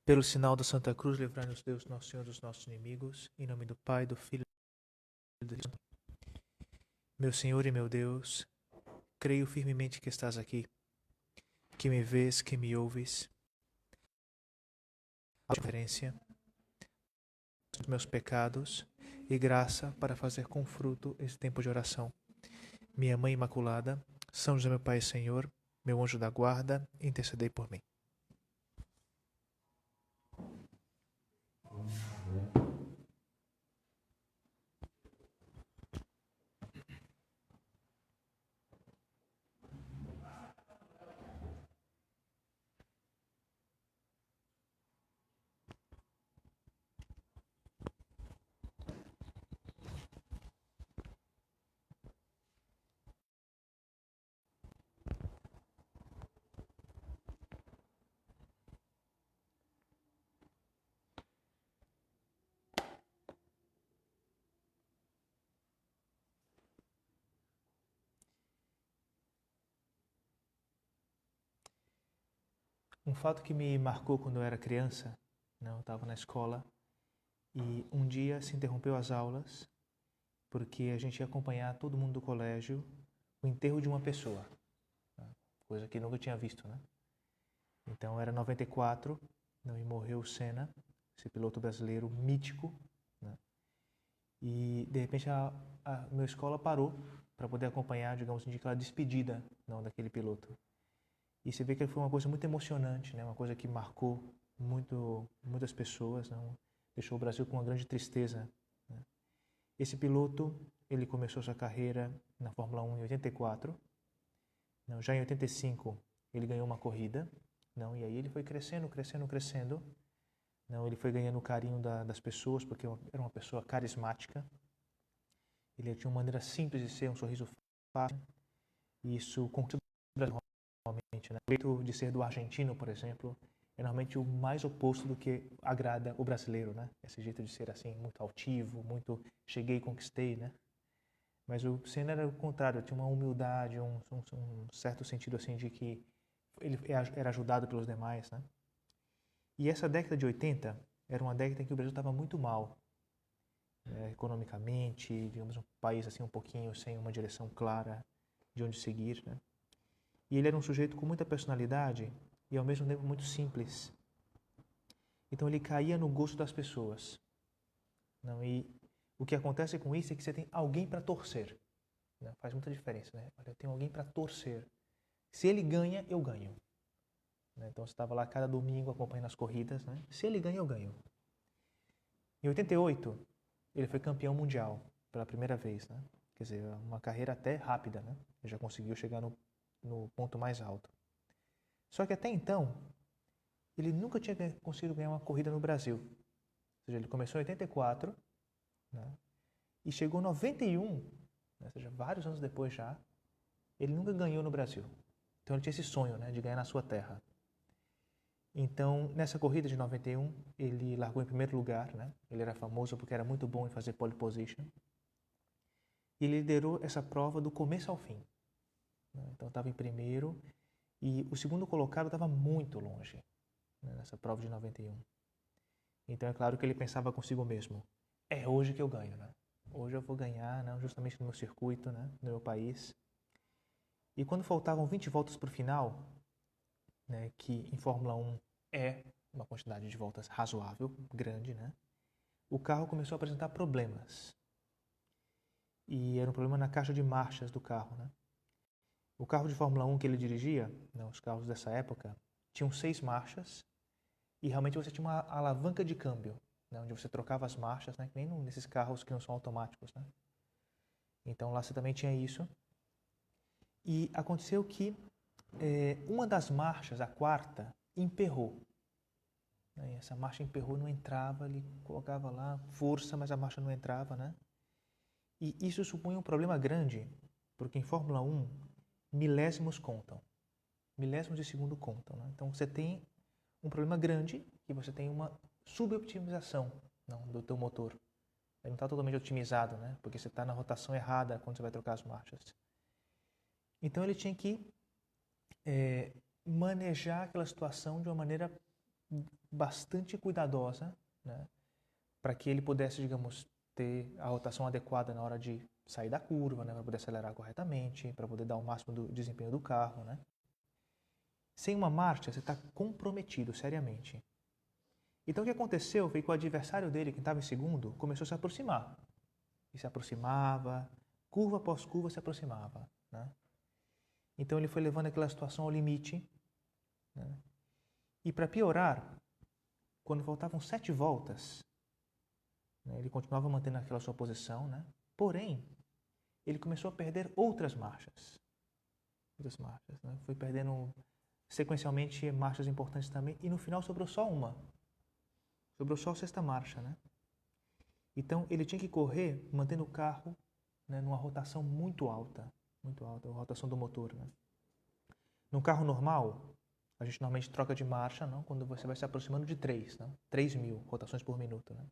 Pelo sinal da Santa Cruz, livrai-nos Deus, nosso Senhor, dos nossos inimigos, em nome do Pai, do Filho e do Espírito Santo. Meu Senhor e meu Deus, creio firmemente que estás aqui, que me vês, que me ouves. A referência dos meus pecados e graça para fazer com fruto esse tempo de oração. Minha Mãe Imaculada, São José, meu Pai e Senhor, meu anjo da guarda, intercedei por mim. Um fato que me marcou quando eu era criança, eu estava na escola, e um dia se interrompeu as aulas, porque a gente ia acompanhar todo mundo do colégio o enterro de uma pessoa, coisa que nunca tinha visto, né? Então era 94, e morreu o Senna, esse piloto brasileiro mítico, né? E de repente a minha escola parou para poder acompanhar, digamos assim, aquela despedida daquele piloto. E você vê que foi uma coisa muito emocionante, né? Uma coisa que marcou muitas pessoas, não? Deixou o Brasil com uma grande tristeza, né? Esse piloto, ele começou sua carreira na Fórmula 1 em 84. Já em 85, ele ganhou uma corrida. E aí ele foi crescendo. Ele foi ganhando o carinho das pessoas, porque era uma pessoa carismática. Ele tinha uma maneira simples de ser, um sorriso fácil. E isso conquistou o Brasil normalmente, né? O jeito de ser do argentino, por exemplo, é normalmente o mais oposto do que agrada o brasileiro, né? Esse jeito de ser assim, muito altivo, muito cheguei e conquistei, né? Mas o Senna era o contrário, tinha uma humildade, um certo sentido assim de que ele era ajudado pelos demais, né? E essa década de 80 era uma década em que o Brasil estava muito mal, economicamente, digamos, um país assim um pouquinho sem uma direção clara de onde seguir, né? E ele era um sujeito com muita personalidade e ao mesmo tempo muito simples. Então ele caía no gosto das pessoas. E o que acontece com isso é que você tem alguém para torcer. Faz muita diferença, né? Olha, eu tenho alguém para torcer. Se ele ganha, eu ganho. Então você estava lá cada domingo acompanhando as corridas, né? Se ele ganha, eu ganho. Em 88, ele foi campeão mundial pela primeira vez, né? Quer dizer, uma carreira até rápida, né? Ele já conseguiu chegar no ponto mais alto. Só que até então, ele nunca tinha conseguido ganhar uma corrida no Brasil. Ou seja, ele começou em 84, né? E chegou em 91, né? Ou seja, vários anos depois já, ele nunca ganhou no Brasil. Então ele tinha esse sonho, né, de ganhar na sua terra. Então, nessa corrida de 91, ele largou em primeiro lugar, né? Ele era famoso porque era muito bom em fazer pole position. E ele liderou essa prova do começo ao fim, né? Então estava em primeiro e o segundo colocado estava muito longe, né, nessa prova de 91. Então é claro que ele pensava consigo mesmo: é hoje que eu ganho, né? Hoje eu vou ganhar, né, justamente no meu circuito, né, no meu país. E quando faltavam 20 voltas para o final, né, que em Fórmula 1 é uma quantidade de voltas razoável, grande, né? O carro começou a apresentar problemas. E era um problema na caixa de marchas do carro, né? O carro de Fórmula 1 que ele dirigia, né, os carros dessa época, tinham 6 marchas e realmente você tinha uma alavanca de câmbio, né, onde você trocava as marchas, né, que nem nesses carros que não são automáticos, né? Então lá você também tinha isso. E aconteceu que uma das marchas, a quarta, emperrou. E essa marcha emperrou, não entrava, ele colocava lá força, mas a marcha não entrava, né? E isso supõe um problema grande, porque em Fórmula 1, milésimos contam. Milésimos de segundo contam, né? Então você tem um problema grande e você tem uma suboptimização do teu motor. Ele não está totalmente otimizado, né? Porque você está na rotação errada quando você vai trocar as marchas. Então ele tinha que manejar aquela situação de uma maneira bastante cuidadosa, né, para que ele pudesse, digamos, ter a rotação adequada na hora de sair da curva, né, para poder acelerar corretamente, para poder dar o máximo do desempenho do carro, né. Sem uma marcha, você está comprometido seriamente. Então o que aconteceu foi que o adversário dele, que estava em segundo, começou a se aproximar. E se aproximava, curva após curva se aproximava, né. Então ele foi levando aquela situação ao limite, né. E para piorar, quando faltavam 7 voltas, né, ele continuava mantendo aquela sua posição, né? Porém, ele começou a perder outras marchas. Né? Foi perdendo sequencialmente marchas importantes também, e no final sobrou só uma. Sobrou só a 6ª marcha, né? Então ele tinha que correr mantendo o carro, né, numa rotação muito alta, a rotação do motor, né? Num carro normal, a gente normalmente troca de marcha, não, quando você vai se aproximando de 3, não? 3.000 rotações por minuto, né?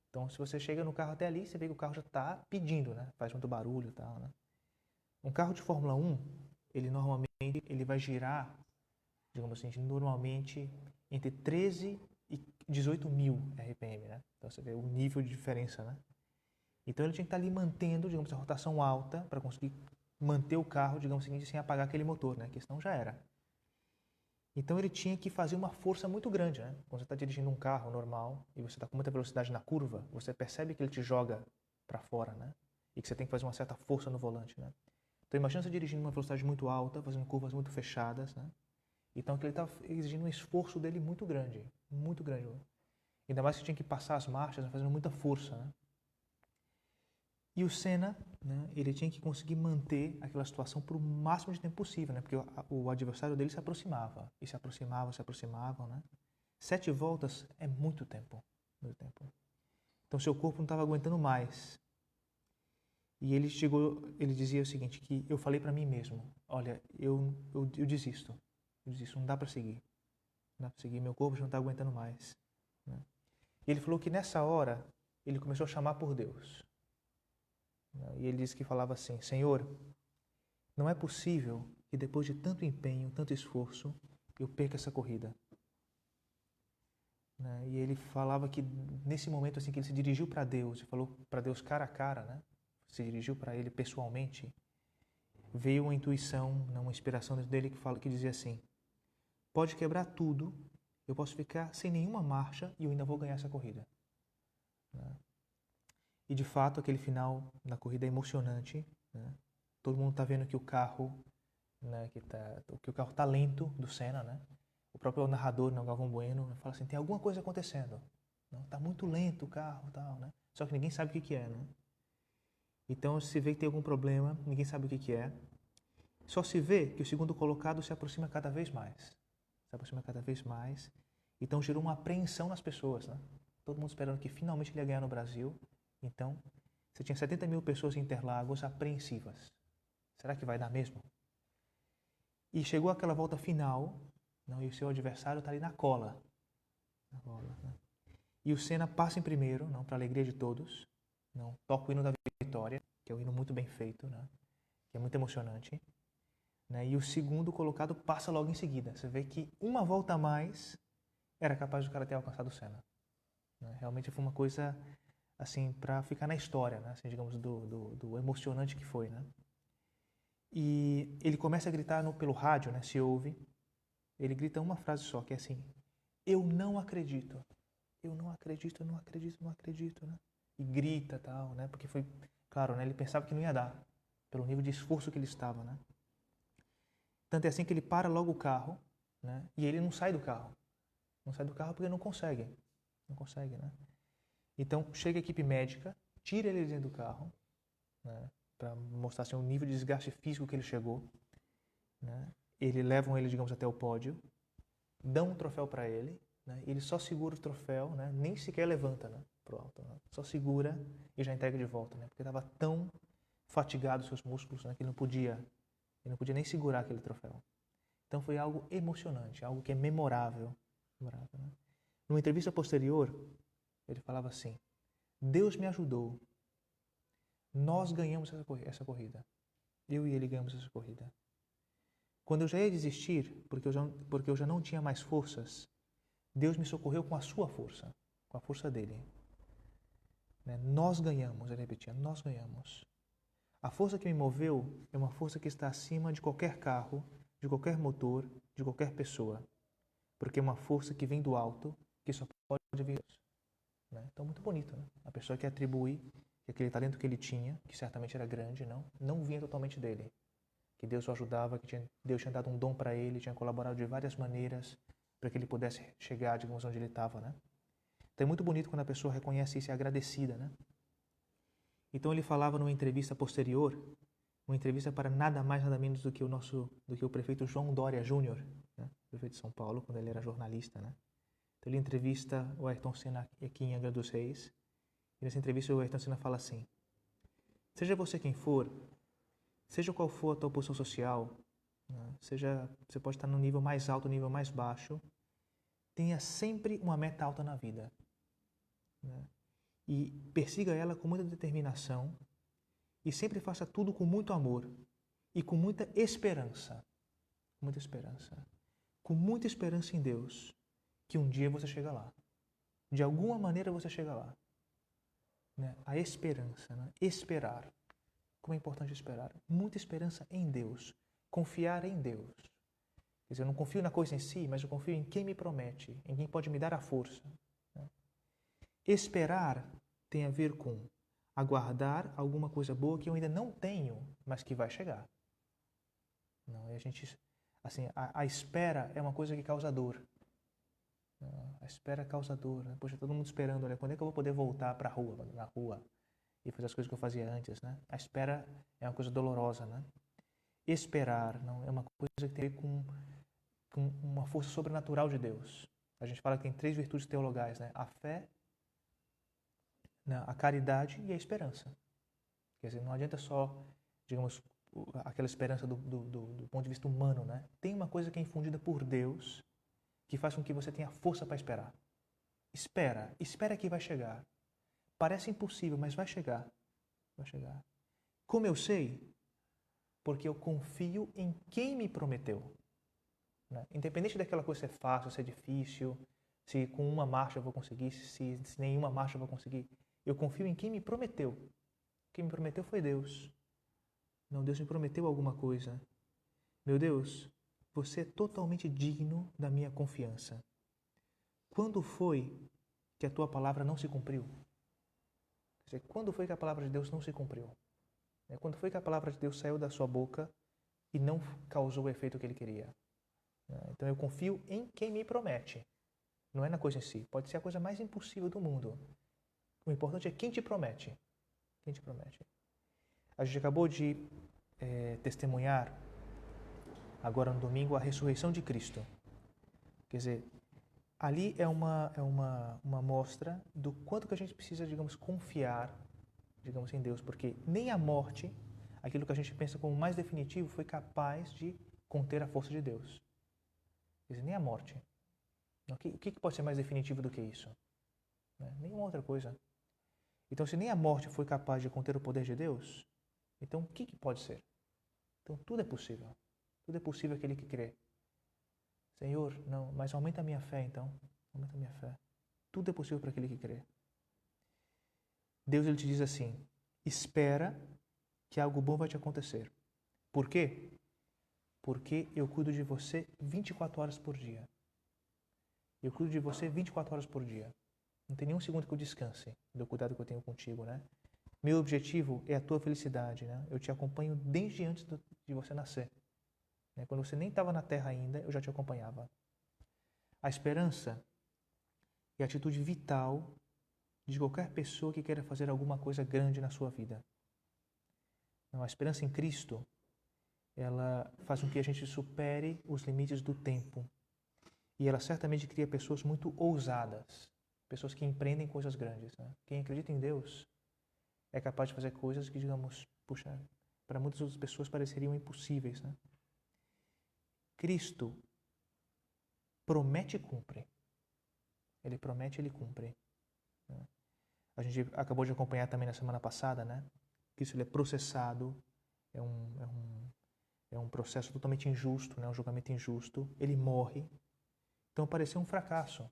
Então, se você chega no carro até ali, você vê que o carro já está pedindo, né? Faz muito barulho e tal, né? Um carro de Fórmula 1, ele normalmente vai girar, digamos assim, normalmente entre 13 e 18.000 RPM, né? Então, você vê o nível de diferença, né? Então, ele tinha que estar ali mantendo, digamos, a rotação alta para conseguir manter o carro, digamos assim, sem apagar aquele motor, né? Que senão já era. Então ele tinha que fazer uma força muito grande, né? Quando você está dirigindo um carro normal e você está com muita velocidade na curva, você percebe que ele te joga para fora, né? E que você tem que fazer uma certa força no volante, né? Então imagina você dirigindo uma velocidade muito alta, fazendo curvas muito fechadas, né? Então ele estava exigindo um esforço dele muito grande, muito grande. Ainda mais que tinha que passar as marchas, fazendo muita força, né? E o Senna, né, ele tinha que conseguir manter aquela situação por o máximo de tempo possível, né? Porque o adversário dele se aproximava, e se aproximavam, né? 7 voltas é muito tempo, muito tempo. Então seu corpo não estava aguentando mais. E ele dizia o seguinte, que eu falei para mim mesmo, olha, eu desisto, não dá para seguir, meu corpo já não está aguentando mais, né? E ele falou que nessa hora ele começou a chamar por Deus. E ele disse que falava assim, Senhor, não é possível que depois de tanto empenho, tanto esforço, eu perca essa corrida. E ele falava que nesse momento assim que ele se dirigiu para Deus e falou para Deus cara a cara, né? Se dirigiu para ele pessoalmente, veio uma intuição, uma inspiração dentro dele que dizia assim, pode quebrar tudo, eu posso ficar sem nenhuma marcha e eu ainda vou ganhar essa corrida. E de fato, aquele final da corrida é emocionante, né? Todo mundo está vendo que o carro, né, que o carro está lento do Senna, né? O próprio narrador, né, o Galvão Bueno, fala assim, tem alguma coisa acontecendo. Está muito lento o carro, tal, né? Só que ninguém sabe o que é, né? Então se vê que tem algum problema, ninguém sabe o que é. Só se vê que o segundo colocado se aproxima cada vez mais. Então gerou uma apreensão nas pessoas, né? Todo mundo esperando que finalmente ele ia ganhar no Brasil. Então, você tinha 70.000 pessoas em Interlagos apreensivas. Será que vai dar mesmo? E chegou aquela volta final, não, e o seu adversário está ali na cola. Né? E o Senna passa em primeiro, não, para a alegria de todos. Não, toca o hino da vitória, que é um hino muito bem feito, né? Que é muito emocionante. Né? E o segundo colocado passa logo em seguida. Você vê que uma volta a mais era capaz do cara ter alcançado o Senna. Né? Realmente foi uma coisa assim, para ficar na história, né? Assim, digamos, do emocionante que foi, né? E ele começa a gritar pelo rádio, né? Se ouve. Ele grita uma frase só, que é assim, eu não acredito, né? E grita tal, né? Porque foi, claro, né? Ele pensava que não ia dar, pelo nível de esforço que ele estava, né? Tanto é assim que ele para logo o carro, né? E ele não sai do carro. Não sai do carro porque não consegue, né? Então, chega a equipe médica, tira ele dentro do carro, né, para mostrar assim, o nível de desgaste físico que ele chegou. Né? Levam ele, digamos, até o pódio, dão um troféu para ele, né, ele só segura o troféu, né, nem sequer levanta, né, pro alto. Né? Só segura e já entrega de volta, né, porque estava tão fatigado os seus músculos, né, que ele não podia nem segurar aquele troféu. Então foi algo emocionante, algo que é memorável. Né? Numa entrevista posterior, ele falava assim, Deus me ajudou, nós ganhamos essa corrida, eu e ele ganhamos essa corrida. Quando eu já ia desistir, porque eu já não tinha mais forças, Deus me socorreu com a sua força, com a força dele. Né? Nós ganhamos, ele repetia, nós ganhamos. A força que me moveu é uma força que está acima de qualquer carro, de qualquer motor, de qualquer pessoa. Porque é uma força que vem do alto, que só pode vir Deus. Né? Então, muito bonito, né? A pessoa que atribui que aquele talento que ele tinha, que certamente era grande, não vinha totalmente dele. Que Deus o ajudava, que Deus tinha dado um dom para ele, tinha colaborado de várias maneiras para que ele pudesse chegar, digamos, onde ele estava, né? Então é muito bonito quando a pessoa reconhece isso e é agradecida, né? Então ele falava numa entrevista posterior, uma entrevista para nada mais, nada menos do que o prefeito João Dória Júnior, né? Prefeito de São Paulo, quando ele era jornalista, né? Então ele entrevista o Ayrton Senna aqui em Angra dos Reis, e nessa entrevista o Ayrton Senna fala assim: seja você quem for, seja qual for a tua posição social, né? Seja, você pode estar no nível mais alto, no nível mais baixo, tenha sempre uma meta alta na vida, né? E persiga ela com muita determinação e sempre faça tudo com muito amor e com muita esperança. Muita esperança. Com muita esperança em Deus, que um dia você chega lá. De alguma maneira você chega lá. Né? A esperança, né? Esperar. Como é importante esperar. Muita esperança em Deus. Confiar em Deus. Quer dizer, eu não confio na coisa em si, mas eu confio em quem me promete, em quem pode me dar a força. Né? Esperar tem a ver com aguardar alguma coisa boa que eu ainda não tenho, mas que vai chegar. Não, e a gente, assim, a espera é uma coisa que causa dor. A espera causa dor. Né? Poxa, todo mundo esperando, olha, quando é que eu vou poder voltar para na rua e fazer as coisas que eu fazia antes, né? A espera é uma coisa dolorosa, né? Esperar não é uma coisa que tem a ver com uma força sobrenatural de Deus. A gente fala que tem 3 virtudes teologais, né? A fé, a caridade e a esperança. Quer dizer, não adianta só, digamos, aquela esperança do ponto de vista humano, né? Tem uma coisa que é infundida por Deus que faz com que você tenha força para esperar. Espera que vai chegar. Parece impossível, mas vai chegar. Vai chegar. Como eu sei? Porque eu confio em quem me prometeu. Né? Independente daquela coisa ser fácil, ser difícil, se com uma marcha eu vou conseguir, se nenhuma marcha eu vou conseguir. Eu confio em quem me prometeu. Quem me prometeu foi Deus. Não, Deus me prometeu alguma coisa. Meu Deus, você é totalmente digno da minha confiança. Quando foi que a tua palavra não se cumpriu? Quer dizer, quando foi que a palavra de Deus não se cumpriu? Quando foi que a palavra de Deus saiu da sua boca e não causou o efeito que ele queria? Então eu confio em quem me promete. Não é na coisa em si. Pode ser a coisa mais impossível do mundo. O importante é quem te promete. Quem te promete. A gente acabou de testemunhar, agora no domingo, a ressurreição de Cristo. Quer dizer, ali é uma mostra do quanto que a gente precisa, digamos, confiar, digamos, em Deus. Porque nem a morte, aquilo que a gente pensa como mais definitivo, foi capaz de conter a força de Deus. Quer dizer, nem a morte. O que pode ser mais definitivo do que isso? Nenhuma outra coisa. Então, se nem a morte foi capaz de conter o poder de Deus, então o que pode ser? Então, tudo é possível. Tudo é possível aquele que crê. Senhor, não, mas aumenta a minha fé, então. Aumenta a minha fé. Tudo é possível para aquele que crê. Deus, ele te diz assim, espera que algo bom vai te acontecer. Por quê? Porque eu cuido de você 24 horas por dia. Eu cuido de você 24 horas por dia. Não tem nenhum segundo que eu descanse do cuidado que eu tenho contigo, né? Meu objetivo é a tua felicidade, né? Eu te acompanho desde antes de você nascer. Quando você nem estava na terra ainda, eu já te acompanhava. A esperança é a atitude vital de qualquer pessoa que queira fazer alguma coisa grande na sua vida. A esperança em Cristo, ela faz com que a gente supere os limites do tempo. E ela certamente cria pessoas muito ousadas, pessoas que empreendem coisas grandes. Né? Quem acredita em Deus é capaz de fazer coisas que, digamos, puxa, para muitas outras pessoas pareceriam impossíveis. Né? Cristo promete e cumpre. Ele promete e ele cumpre. Né? A gente acabou de acompanhar também na semana passada, né? Cristo ele é processado, é um processo totalmente injusto, né? Um julgamento injusto. Ele morre. Então pareceu um fracasso.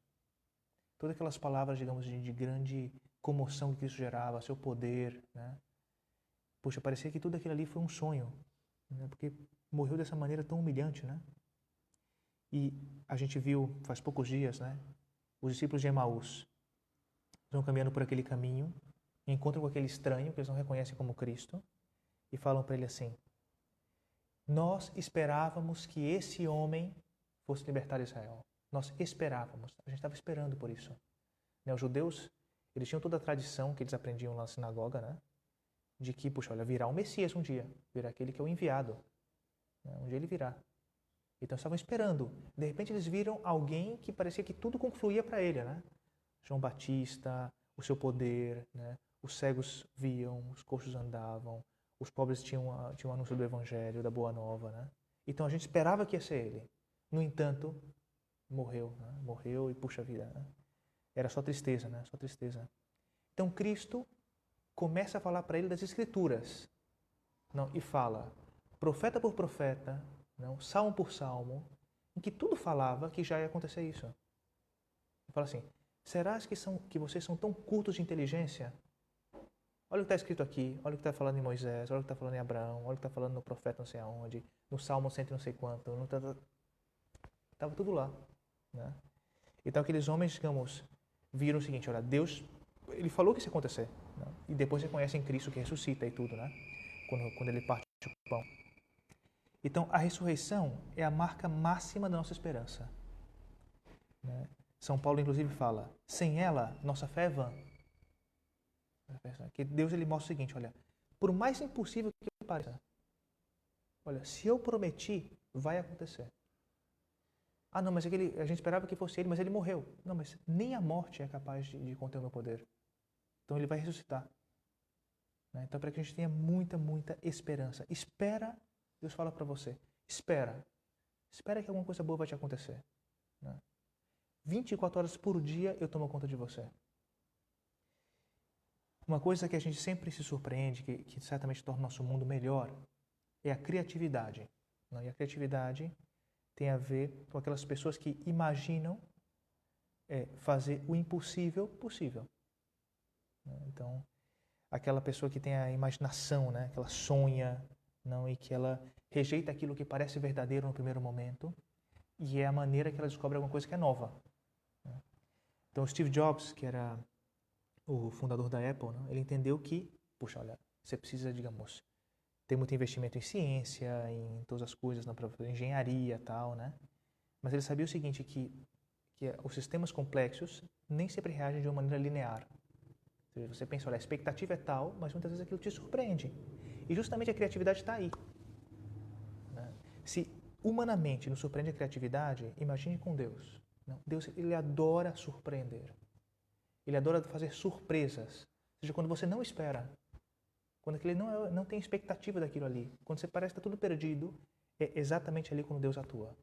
todas aquelas palavras, digamos, de grande comoção que Cristo gerava, seu poder, né? Poxa, parecia que tudo aquilo ali foi um sonho, né? Porque morreu dessa maneira tão humilhante, né? E a gente viu, faz poucos dias, né? Os discípulos de Emaús vão caminhando por aquele caminho, encontram com aquele estranho que eles não reconhecem como Cristo e falam para ele assim: nós esperávamos que esse homem fosse libertar Israel. Nós esperávamos, a gente estava esperando por isso. Né? Os judeus, eles tinham toda a tradição que eles aprendiam lá na sinagoga, né? De que, puxa, olha, virá o Messias um dia, virá aquele que é o enviado. Né? Um dia ele virá. Então estavam esperando. De repente eles viram alguém que parecia que tudo confluía para ele, né? João Batista, o seu poder, né? Os cegos viam, os coxos andavam, os pobres tinham o anúncio do Evangelho, da Boa Nova, né? Então a gente esperava que ia ser ele. No entanto, morreu, né? Morreu e puxa vida, né? Era só tristeza, né? Só tristeza. Então Cristo começa a falar para ele das Escrituras, não? E fala, profeta por profeta, não? Salmo por salmo, em que tudo falava que já ia acontecer isso. Ele fala assim: será que vocês são tão curtos de inteligência? Olha o que está escrito aqui, olha o que está falando em Moisés, olha o que está falando em Abraão, olha o que está falando no profeta não sei aonde, no Salmo 100 não sei quanto, estava tudo lá. Né? Então aqueles homens, digamos, viram o seguinte: olha, Deus, ele falou que isso ia acontecer. Né? E depois reconhecem Cristo que ressuscita e tudo, né? Quando ele parte o pão. Então a ressurreição é a marca máxima da nossa esperança. Né? São Paulo, inclusive, fala: sem ela, nossa fé é vã. Que Deus ele mostra o seguinte: olha, por mais impossível que pareça, olha, se eu prometi, vai acontecer. Ah, não, mas a gente esperava que fosse ele, mas ele morreu. Não, mas nem a morte é capaz de conter o meu poder. Então ele vai ressuscitar. Né? Então, para que a gente tenha muita, muita esperança. Espera, Deus fala para você, espera. Espera que alguma coisa boa vai te acontecer. Né? 24 horas por dia eu tomo conta de você. Uma coisa que a gente sempre se surpreende, que certamente torna o nosso mundo melhor, é a criatividade. Não? E a criatividade tem a ver com aquelas pessoas que imaginam fazer o impossível possível. Então, aquela pessoa que tem a imaginação, né? Que ela sonha, não, e que ela rejeita aquilo que parece verdadeiro no primeiro momento, e é a maneira que ela descobre alguma coisa que é nova. Né? Então, Steve Jobs, que era o fundador da Apple, né? Ele entendeu que, puxa, olha, você precisa, digamos, ter muito investimento em ciência, em todas as coisas, na engenharia e tal, né? Mas ele sabia o seguinte, que os sistemas complexos nem sempre reagem de uma maneira linear. Ou seja, você pensa, olha, a expectativa é tal, mas muitas vezes aquilo te surpreende. E justamente a criatividade está aí. Né? Se humanamente nos surpreende a criatividade, imagine com Deus. Não, Deus, ele adora surpreender. Ele adora fazer surpresas. Ou seja, quando você não espera, quando aquele não tem expectativa daquilo ali, quando você parece que está tudo perdido, é exatamente ali quando Deus atua.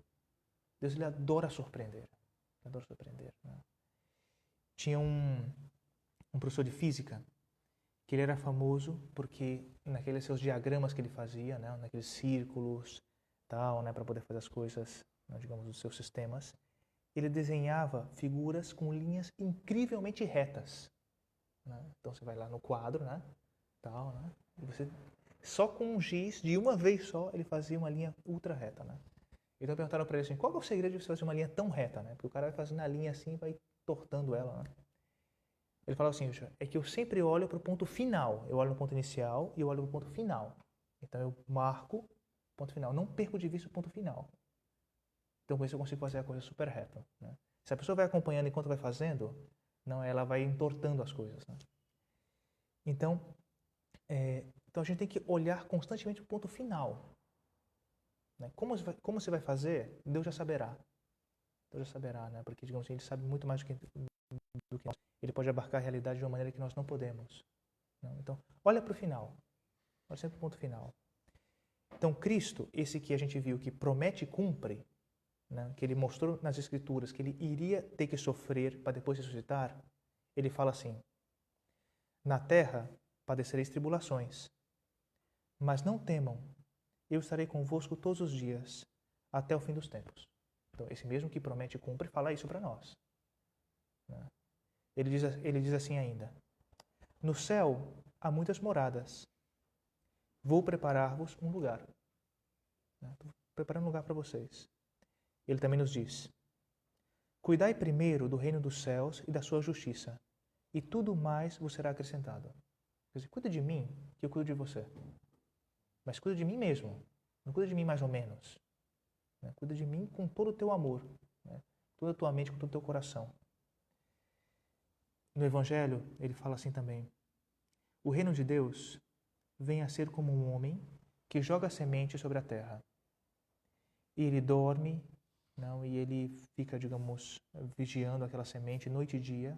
Deus, ele adora surpreender. Ele adora surpreender. Né? Tinha um professor de física que ele era famoso porque naqueles seus diagramas que ele fazia, né, naqueles círculos, tal, né, para poder fazer as coisas, né, digamos, dos seus sistemas, ele desenhava figuras com linhas incrivelmente retas. Né? Então você vai lá no quadro, né, tal, né, e você só com um giz, de uma vez só, ele fazia uma linha ultra reta, né? Então perguntaram para ele assim: qual é o segredo de você fazer uma linha tão reta, né? Porque o cara vai fazendo a linha assim e vai tortando ela, né? Ele falou assim: é que eu sempre olho para o ponto final. Eu olho no ponto inicial e eu olho para o ponto final. Então eu marco o ponto final. Não perco de vista o ponto final. Então com isso eu consigo fazer a coisa super reta. Né? Se a pessoa vai acompanhando enquanto vai fazendo, não, ela vai entortando as coisas. Né? Então a gente tem que olhar constantemente para o ponto final. Né? Como você vai fazer, Deus já saberá. Deus já saberá, né? Porque, digamos assim, Ele sabe muito mais do que nós. Ele pode abarcar a realidade de uma maneira que nós não podemos. Não? Então, olha para o final. Olha sempre para o ponto final. Então, Cristo, esse que a gente viu que promete e cumpre, né? Que Ele mostrou nas Escrituras que Ele iria ter que sofrer para depois ressuscitar, Ele fala assim: na terra padecereis tribulações, mas não temam, eu estarei convosco todos os dias, até o fim dos tempos. Então, esse mesmo que promete e cumpre, fala isso para nós. Né? Ele diz assim ainda: no céu há muitas moradas. Vou preparar-vos um lugar. Estou preparando um lugar para vocês. Ele também nos diz: cuidai primeiro do reino dos céus e da sua justiça, e tudo mais vos será acrescentado. Quer dizer, cuida de mim, que eu cuido de você. Mas cuida de mim mesmo. Não cuida de mim mais ou menos. Cuida de mim com todo o teu amor, toda a tua mente, com todo o teu coração. No Evangelho, ele fala assim também: o reino de Deus vem a ser como um homem que joga semente sobre a terra. E ele dorme, e ele fica, digamos, vigiando aquela semente noite e dia.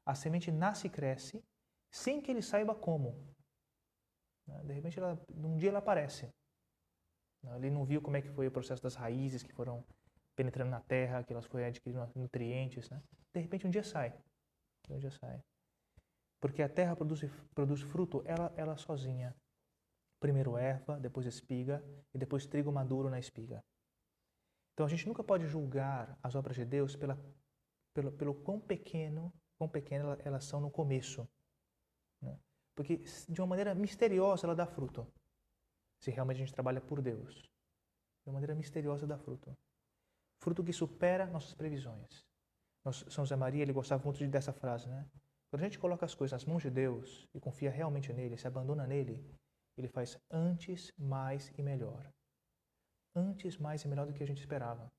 A semente nasce e cresce sem que ele saiba como. De repente, um dia ela aparece. Ele não viu como é que foi o processo das raízes que foram penetrando na terra, que elas foram adquirindo nutrientes. De repente, um dia sai. Porque a terra produz fruto ela sozinha. Primeiro erva, depois espiga e depois trigo maduro na espiga. Então a gente nunca pode julgar as obras de Deus pelo quão pequenas elas são no começo. Porque de uma maneira misteriosa ela dá fruto. Se realmente a gente trabalha por Deus. De uma maneira misteriosa dá fruto. Fruto que supera nossas previsões. São José Maria, ele gostava muito dessa frase, Quando a gente coloca as coisas nas mãos de Deus e confia realmente nele, se abandona nele, ele faz antes, mais e melhor. Antes, mais e melhor do que a gente esperava.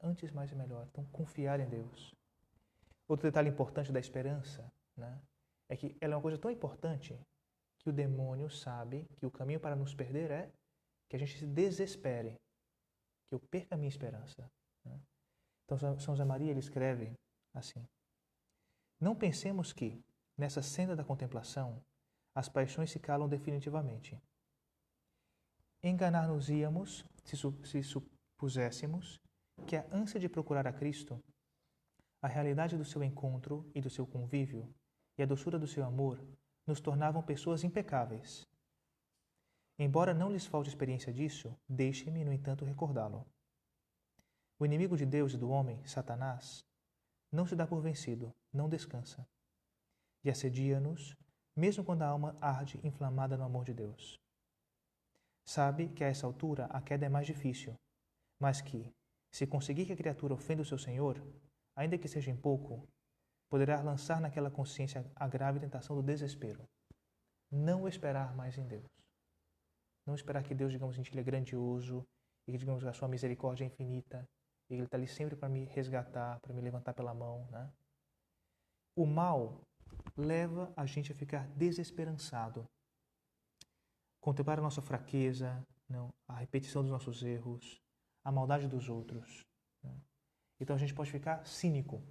Antes, mais e melhor. Então, confiar em Deus. Outro detalhe importante da esperança, é que ela é uma coisa tão importante que o demônio sabe que o caminho para nos perder é que a gente se desespere, que eu perca a minha esperança. Então, São José Maria, ele escreve assim: não pensemos que, nessa senda da contemplação, as paixões se calam definitivamente. Enganar-nos-íamos se supuséssemos que a ânsia de procurar a Cristo, a realidade do seu encontro e do seu convívio e a doçura do seu amor nos tornavam pessoas impecáveis. Embora não lhes falte experiência disso, deixe-me, no entanto, recordá-lo. O inimigo de Deus e do homem, Satanás, não se dá por vencido, não descansa. E assedia-nos, mesmo quando a alma arde inflamada no amor de Deus. Sabe que a essa altura a queda é mais difícil, mas que, se conseguir que a criatura ofenda o seu Senhor, ainda que seja em pouco, poderá lançar naquela consciência a grave tentação do desespero. Não esperar mais em Deus. Não esperar que Deus, digamos, ele é grandioso e que, digamos, a sua misericórdia é infinita e Ele está ali sempre para me resgatar, para me levantar pela mão. O mal leva a gente a ficar desesperançado. Contemplar a nossa fraqueza, a repetição dos nossos erros, a maldade dos outros. Então a gente pode ficar cínico.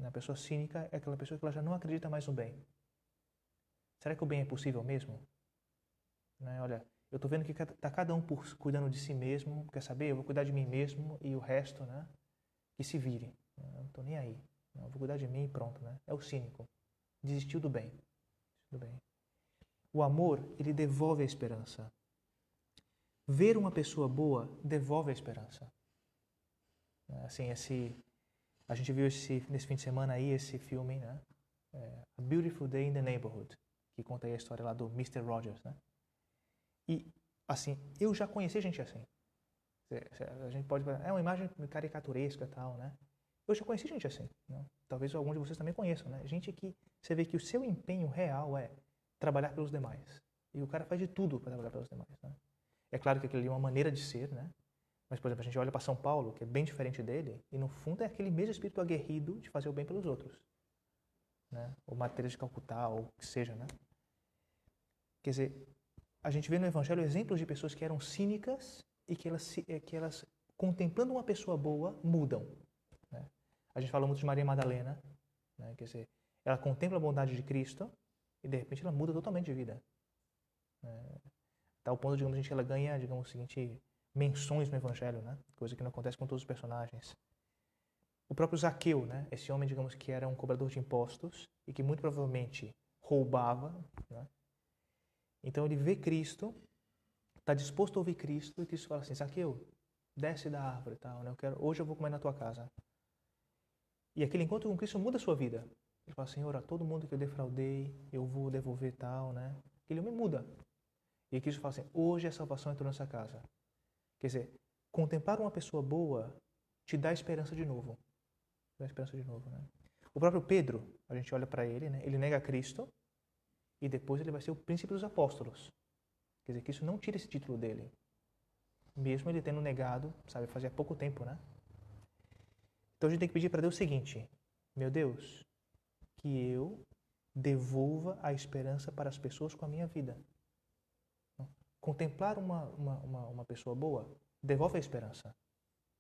A pessoa cínica é aquela pessoa que ela já não acredita mais no bem. Será que o bem é possível mesmo? Olha, eu estou vendo que está cada um cuidando de si mesmo. Quer saber? Eu vou cuidar de mim mesmo e o resto, que se vire. Eu não estou nem aí. Eu vou cuidar de mim e pronto. É o cínico. Desistiu do bem. O amor, ele devolve a esperança. Ver uma pessoa boa devolve a esperança. Assim, a gente viu nesse fim de semana aí esse filme, A Beautiful Day in the Neighborhood, que conta aí a história lá do Mr. Rogers, E, assim, eu já conheci gente assim. A gente pode falar, é uma imagem caricaturesca e tal, Eu já conheci gente assim. Talvez alguns de vocês também conheçam, Gente que você vê que o seu empenho real é trabalhar pelos demais. E o cara faz de tudo para trabalhar pelos demais, É claro que aquilo ali é uma maneira de ser, Mas, por exemplo, a gente olha para São Paulo, que é bem diferente dele, e no fundo é aquele mesmo espírito aguerrido de fazer o bem pelos outros. Ou Madre Teresa de Calcutá, ou o que seja, Quer dizer, a gente vê no Evangelho exemplos de pessoas que eram cínicas e que elas contemplando uma pessoa boa, mudam. A gente fala muito de Maria Madalena, Quer dizer, ela contempla a bondade de Cristo e, de repente, ela muda totalmente de vida. Tal ponto, digamos, ela ganha, digamos, o seguinte, menções no Evangelho, Coisa que não acontece com todos os personagens. O próprio Zaqueu, Esse homem, digamos, que era um cobrador de impostos e que muito provavelmente roubava, Então ele vê Cristo, está disposto a ouvir Cristo e Cristo fala assim: Zaqueu, desce da árvore, tal, hoje eu vou comer na tua casa. E aquele encontro com Cristo muda a sua vida. Ele fala, Senhor, a todo mundo que eu defraudei, eu vou devolver tal, né? Aquele homem muda. E Cristo fala assim, hoje a salvação entrou nessa casa. Quer dizer, contemplar uma pessoa boa te dá esperança de novo. Dá esperança de novo, né? O próprio Pedro, a gente olha para ele, né? Ele nega Cristo e depois ele vai ser o príncipe dos apóstolos. Quer dizer, que isso não tira esse título dele. Mesmo ele tendo negado, sabe, fazia pouco tempo, né? Então a gente tem que pedir para Deus o seguinte, meu Deus, que eu devolva a esperança para as pessoas com a minha vida. Contemplar uma pessoa boa devolve a esperança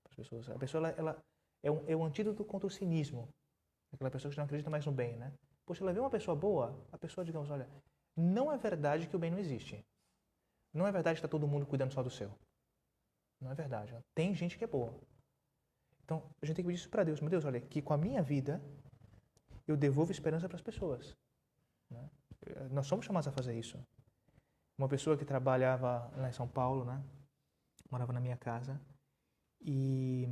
para as pessoas. A pessoa ela é um antídoto contra o cinismo. Aquela pessoa que não acredita mais no bem, né? Poxa, ela vê uma pessoa boa, a pessoa, digamos, olha, não é verdade que o bem não existe. Não é verdade que está todo mundo cuidando só do seu. Não é verdade. Tem gente que é boa. Então, a gente tem que pedir isso para Deus. Meu Deus, olha, que com a minha vida eu devolvo esperança para as pessoas. Né? Nós somos chamados a fazer isso. Uma pessoa que trabalhava lá em São Paulo, né? Morava na minha casa e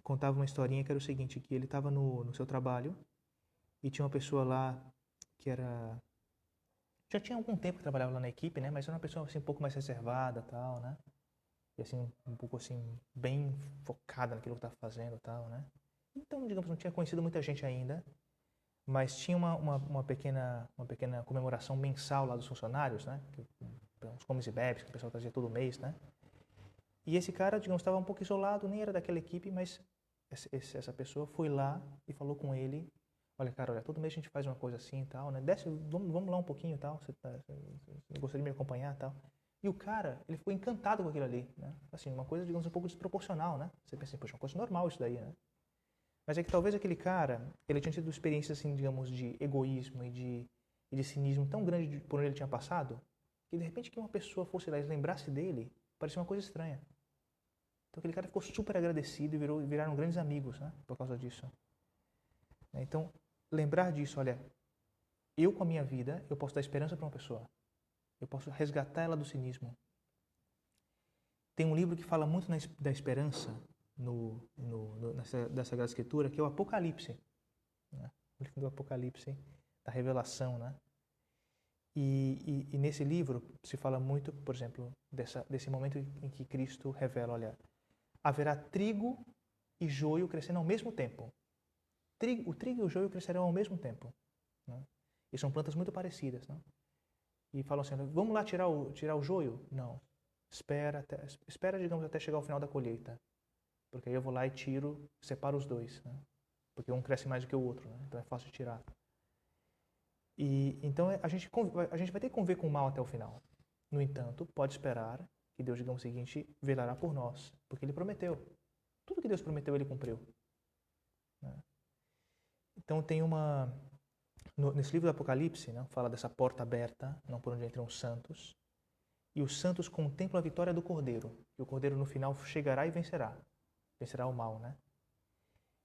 contava uma historinha que era o seguinte, que ele estava no seu trabalho e tinha uma pessoa lá que era... Já tinha algum tempo que trabalhava lá na equipe, né? Mas era uma pessoa assim, um pouco mais reservada e tal, né? E assim, um pouco assim, bem focada naquilo que estava fazendo e tal, né? Então, digamos, não tinha conhecido muita gente ainda, mas tinha uma pequena comemoração mensal lá dos funcionários, né? Uns comes e bebes que o pessoal trazia todo mês, né? E esse cara, digamos, estava um pouco isolado, nem era daquela equipe, mas essa pessoa foi lá e falou com ele, olha, cara, olha, todo mês a gente faz uma coisa assim e tal, né? Desce, vamos lá um pouquinho e tal, você gostaria de me acompanhar e tal. E o cara, ele ficou encantado com aquilo ali, né? Assim, uma coisa, digamos, um pouco desproporcional, né? Você pensa assim, poxa, uma coisa normal isso daí, né? Mas é que talvez aquele cara, ele tinha tido experiências, assim, digamos, de egoísmo e de cinismo tão grande por onde ele tinha passado, que de repente que uma pessoa fosse lá e lembrasse dele, parecia uma coisa estranha. Então aquele cara ficou super agradecido e viraram grandes amigos, né? Por causa disso. Então, lembrar disso, olha, eu com a minha vida, eu posso dar esperança para uma pessoa. Eu posso resgatar ela do cinismo. Tem um livro que fala muito da esperança nessa Sagrada Escritura, que é o Apocalipse. Né? O livro do Apocalipse, da revelação, né? E nesse livro se fala muito, por exemplo, desse momento em que Cristo revela, olha, haverá trigo e joio crescendo ao mesmo tempo. O trigo e o joio crescerão ao mesmo tempo. Né? E são plantas muito parecidas. Né? E falam assim, vamos lá tirar o joio? Não. Espera, digamos, até chegar ao final da colheita. Porque aí eu vou lá e separo os dois. Né? Porque um cresce mais do que o outro. Né? Então é fácil de tirar. E então a gente vai ter que conviver com o mal até o final. No entanto, pode esperar que Deus, digamos o seguinte, velará por nós. Porque Ele prometeu. Tudo que Deus prometeu, Ele cumpriu. Né? Então tem nesse livro do Apocalipse, né, fala dessa porta aberta, não por onde entram os santos, e os santos contemplam a vitória do Cordeiro, e o Cordeiro no final chegará e vencerá o mal, né?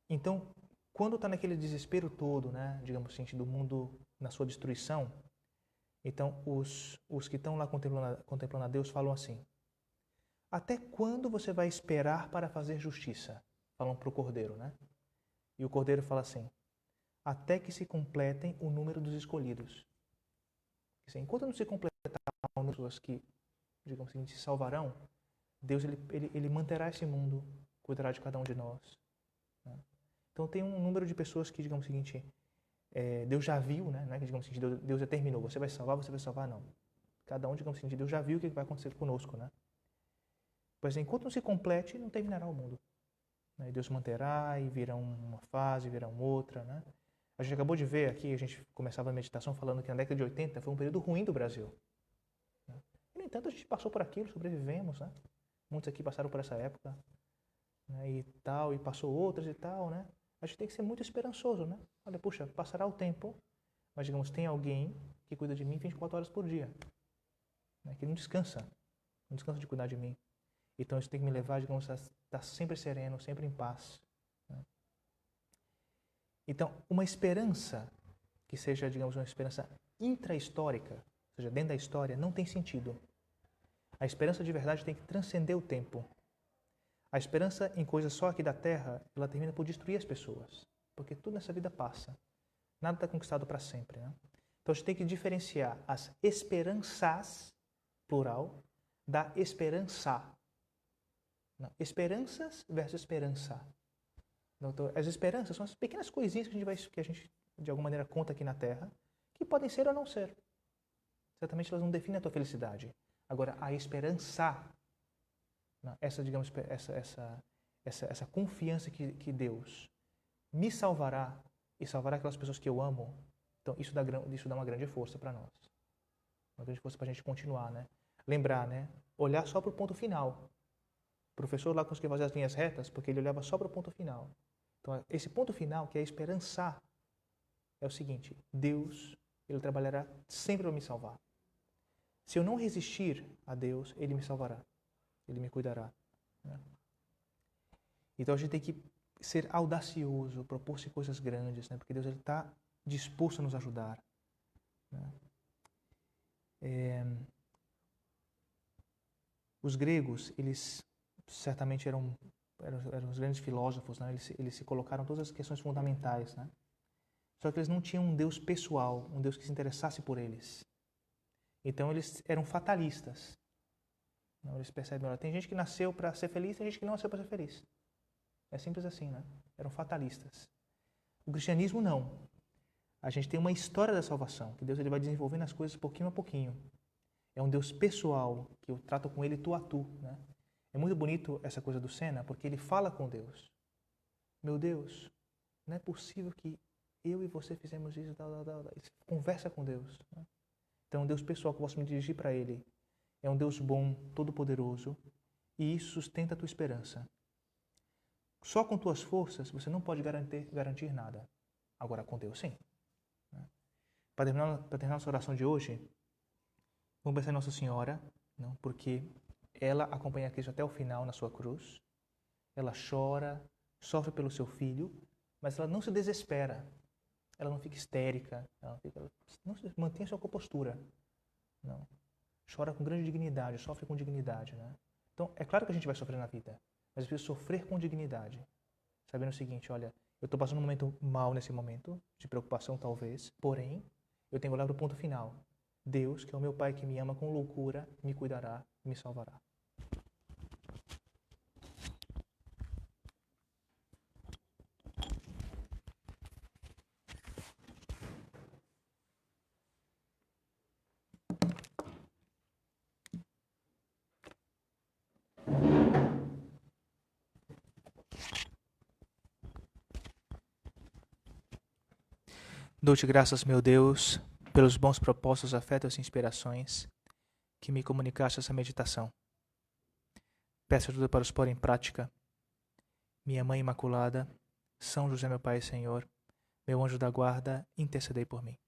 Então, quando está naquele desespero todo, né, digamos assim, do mundo na sua destruição, então os que estão lá contemplando a Deus falam assim, até quando você vai esperar para fazer justiça? Falam para o Cordeiro, né? E o Cordeiro fala assim, até que se completem o número dos escolhidos. Enquanto não se completar o número de pessoas que, digamos assim, se salvarão, Deus ele manterá esse mundo, cuidará de cada um de nós. Né? Então tem um número de pessoas que, digamos o seguinte, Deus já viu, né? Não é que, digamos assim, Deus determinou, você vai salvar, não. Cada um, digamos assim, Deus já viu o que vai acontecer conosco, né? Pois enquanto não se complete, não terminará o mundo. Né? Deus manterá e virá uma fase, virá outra, né? A gente acabou de ver aqui, a gente começava a meditação falando que na década de 80 foi um período ruim do Brasil. Né? E, no entanto, a gente passou por aquilo, sobrevivemos, né? Muitos aqui passaram por essa época, né? E tal, e passou outras e tal, né? A gente tem que ser muito esperançoso, né? Olha, puxa, passará o tempo, mas, digamos, tem alguém que cuida de mim 24 horas por dia, né? Que não descansa de cuidar de mim. Então, isso tem que me levar, digamos, a estar sempre sereno, sempre em paz. Né? Então, uma esperança que seja, digamos, uma esperança intra-histórica, ou seja, dentro da história, não tem sentido. A esperança de verdade tem que transcender o tempo. A esperança em coisas só aqui da Terra, ela termina por destruir as pessoas. porque tudo nessa vida passa. Nada está conquistado para sempre, né? Então a gente tem que diferenciar as esperanças, plural, da esperança. Não, esperanças versus esperança. Então, as esperanças são as pequenas coisinhas que a gente de alguma maneira conta aqui na Terra, que podem ser ou não ser. Certamente elas não definem a tua felicidade. Agora, a esperança, essa, digamos, essa confiança que Deus me salvará e salvará aquelas pessoas que eu amo, então isso dá uma grande força para nós. Uma grande força para a gente continuar, né? Lembrar, né? Olhar só para o ponto final. O professor lá conseguia fazer as linhas retas porque ele olhava só para o ponto final. Então, esse ponto final, que é a esperança, é o seguinte: Deus, Ele trabalhará sempre para me salvar. Se eu não resistir a Deus, Ele me salvará. Ele me cuidará. Né? Então a gente tem que ser audacioso, propor-se coisas grandes, né? Porque Deus está disposto a nos ajudar. Né? Os gregos, eles certamente eram os grandes filósofos, né? Eles se colocaram todas as questões fundamentais, né? Só que eles não tinham um Deus pessoal, um Deus que se interessasse por eles. Então eles eram fatalistas. Não, eles percebem, olha, tem gente que nasceu para ser feliz, tem gente que não nasceu para ser feliz. É simples assim, né? Eram fatalistas. O cristianismo não. A gente tem uma história da salvação, que Deus ele vai desenvolvendo as coisas pouquinho a pouquinho. É um Deus pessoal, que eu trato com ele tu a tu, né? É muito bonito essa coisa do Senna, porque ele fala com Deus. Meu Deus, não é possível que eu e você fizemos isso, Ele conversa com Deus. Né? Então é um Deus pessoal que eu posso me dirigir para Ele. É um Deus bom, todo-poderoso, e isso sustenta a tua esperança. Só com tuas forças você não pode garantir nada. Agora com Deus, sim. Para terminar nossa oração de hoje, vamos pensar em Nossa Senhora, não? Porque ela acompanha Cristo até o final na sua cruz. Ela chora, sofre pelo seu filho, mas ela não se desespera. Ela não fica histérica. Ela não mantém a sua compostura. Não. Chora com grande dignidade, sofre com dignidade. Né? Então, é claro que a gente vai sofrer na vida, mas eu preciso sofrer com dignidade. Sabendo o seguinte, olha, eu estou passando um momento mal nesse momento, de preocupação talvez, porém, eu tenho que olhar para o ponto final. Deus, que é o meu Pai que me ama com loucura, me cuidará e me salvará. Dou-te graças, meu Deus, pelos bons propósitos, afetos e inspirações que me comunicaste essa meditação. Peço ajuda para os pôr em prática. Minha Mãe Imaculada, São José, meu Pai e Senhor, meu anjo da guarda, intercedei por mim.